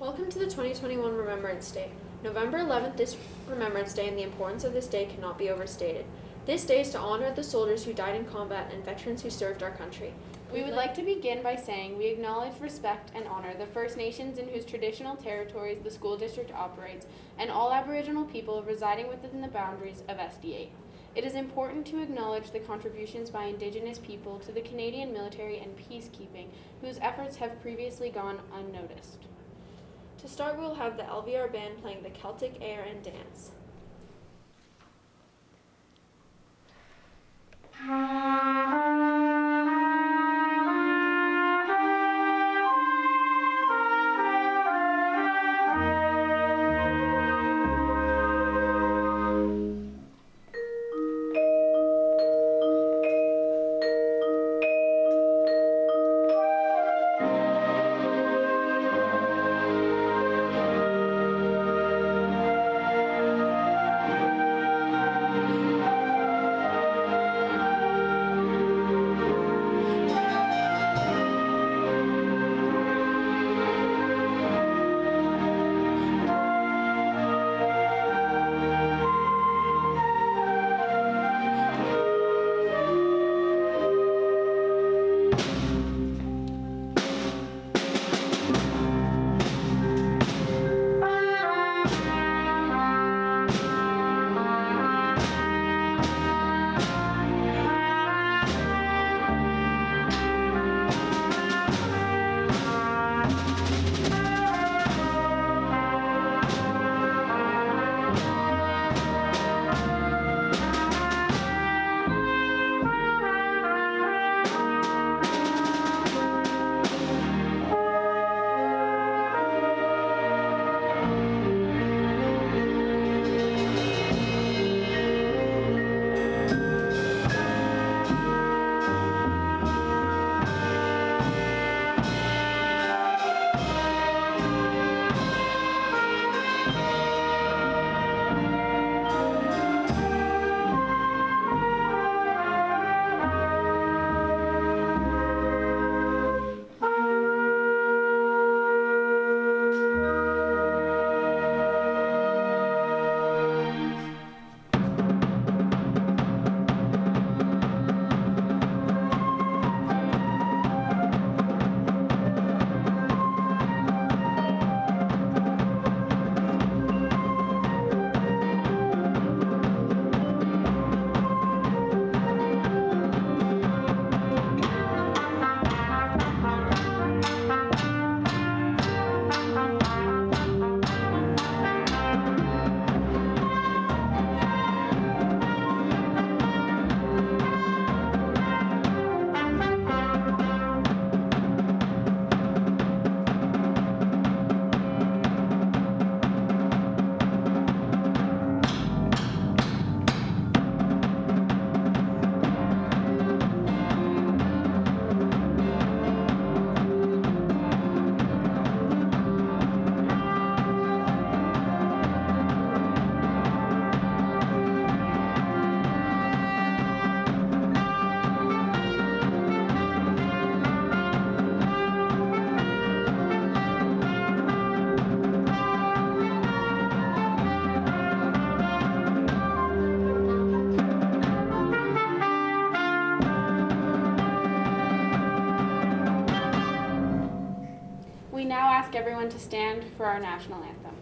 Welcome to the 2021 Remembrance Day. November 11th is Remembrance Day, and the importance of this day cannot be overstated. This day is to honor the soldiers who died in combat and veterans who served our country. We would like to begin by saying we acknowledge, respect, and honor the First Nations in whose traditional territories the school district operates, and all Aboriginal people residing within the boundaries of SD8. It is important to acknowledge the contributions by Indigenous people to the Canadian military and peacekeeping, whose efforts have previously gone unnoticed. To start, we will have the LVR band playing the Celtic Air and Dance. We now ask everyone to stand for our national anthem.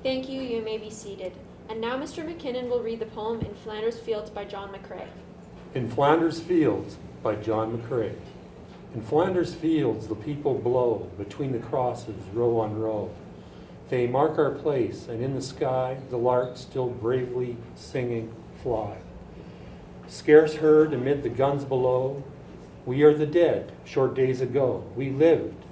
Thank you. You may be seated. And now Mr. McKinnon will read the poem In Flanders Fields by John McCrae. In Flanders Fields by John McCrae. In Flanders Fields the people blow between the crosses row on row. They mark our place, and in the sky the larks still bravely singing fly. Scarce heard amid the guns below, we are the dead, short days ago. We lived,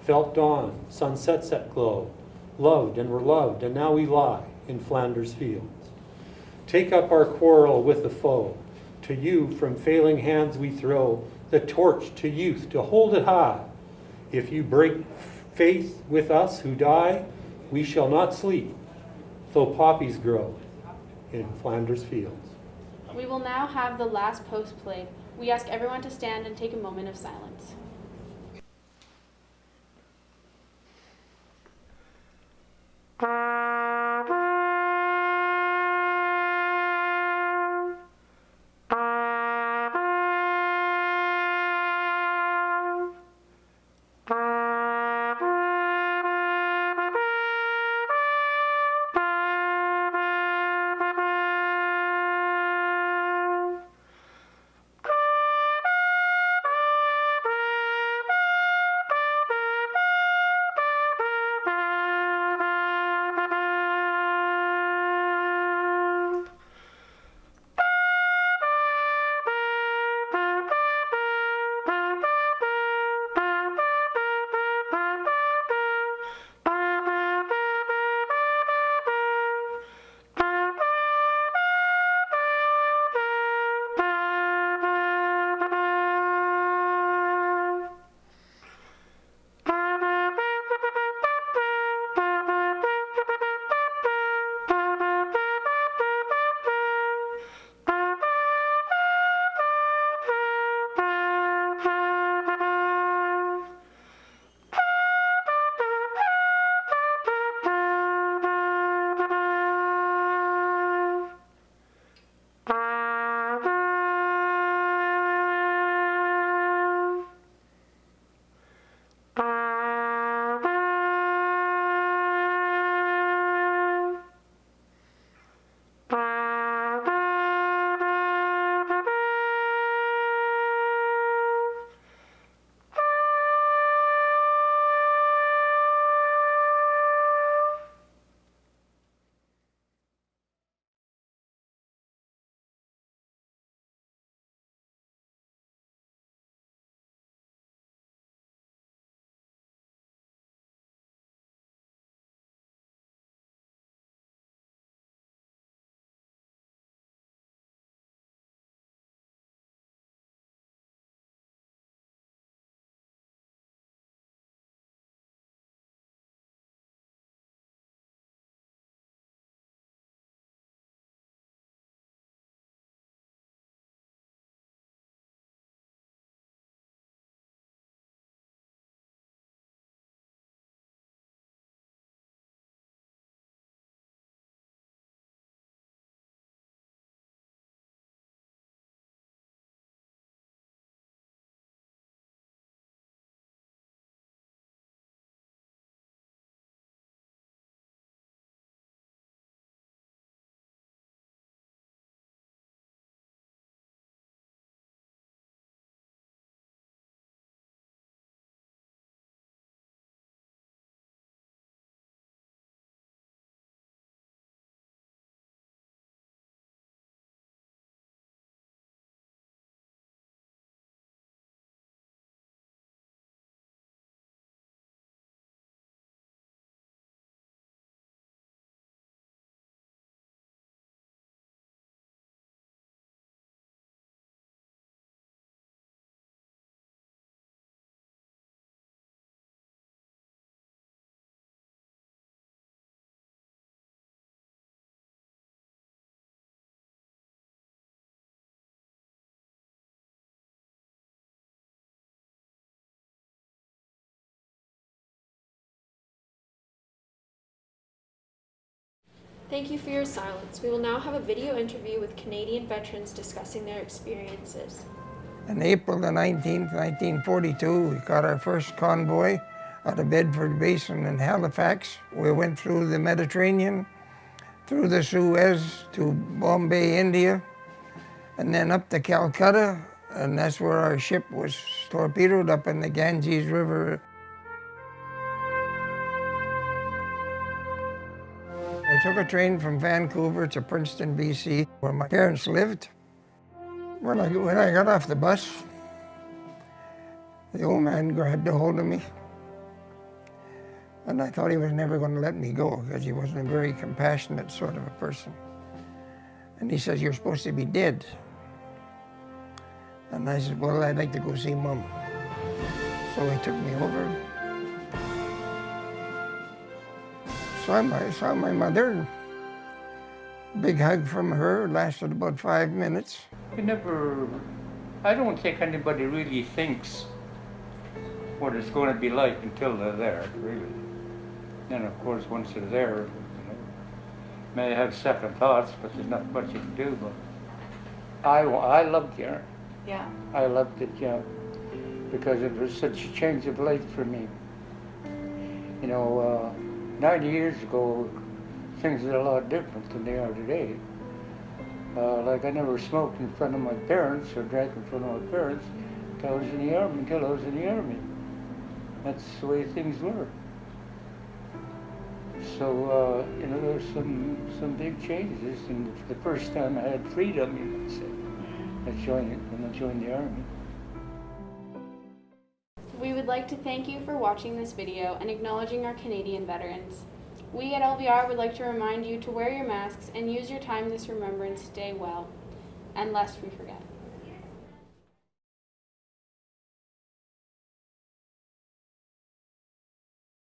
felt dawn, sunsets at glow, loved and were loved, and now we lie in Flanders Fields. Take up our quarrel with the foe. To you from failing hands we throw the torch to youth to hold it high. If you break faith with us who die, we shall not sleep, though poppies grow in Flanders Fields. We will now have the last post played. We ask everyone to stand and take a moment of silence. Thank you for your silence. We will now have a video interview with Canadian veterans discussing their experiences. On April the 19th, 1942, we got our first convoy out of Bedford Basin in Halifax. We went through the Mediterranean, through the Suez to Bombay, India, and then up to Calcutta, and that's where our ship was torpedoed up in the Ganges River. I took a train from Vancouver to Princeton, BC, where my parents lived. When I got off the bus, the old man grabbed a hold of me, and I thought he was never going to let me go because he wasn't a very compassionate sort of a person. And he says, "You're supposed to be dead." And I said, "Well, I'd like to go see Mom." So he took me over. Saw my mother. Big hug from her, lasted about 5 minutes. I don't think anybody really thinks what it's going to be like until they're there, really. Then, of course, once they're there, may have second thoughts, but there's not much you can do. But I loved it. Yeah. I loved it, yeah, because it was such a change of life for me. 90 years ago, things are a lot different than they are today. Like I never smoked in front of my parents or drank in front of my parents until I was in the Army. That's the way things were. So, there's some big changes. And the first time I had freedom, you might say, when I joined the Army. We would like to thank you for watching this video and acknowledging our Canadian veterans. We at LVR would like to remind you to wear your masks and use your time this Remembrance Day well, and lest we forget.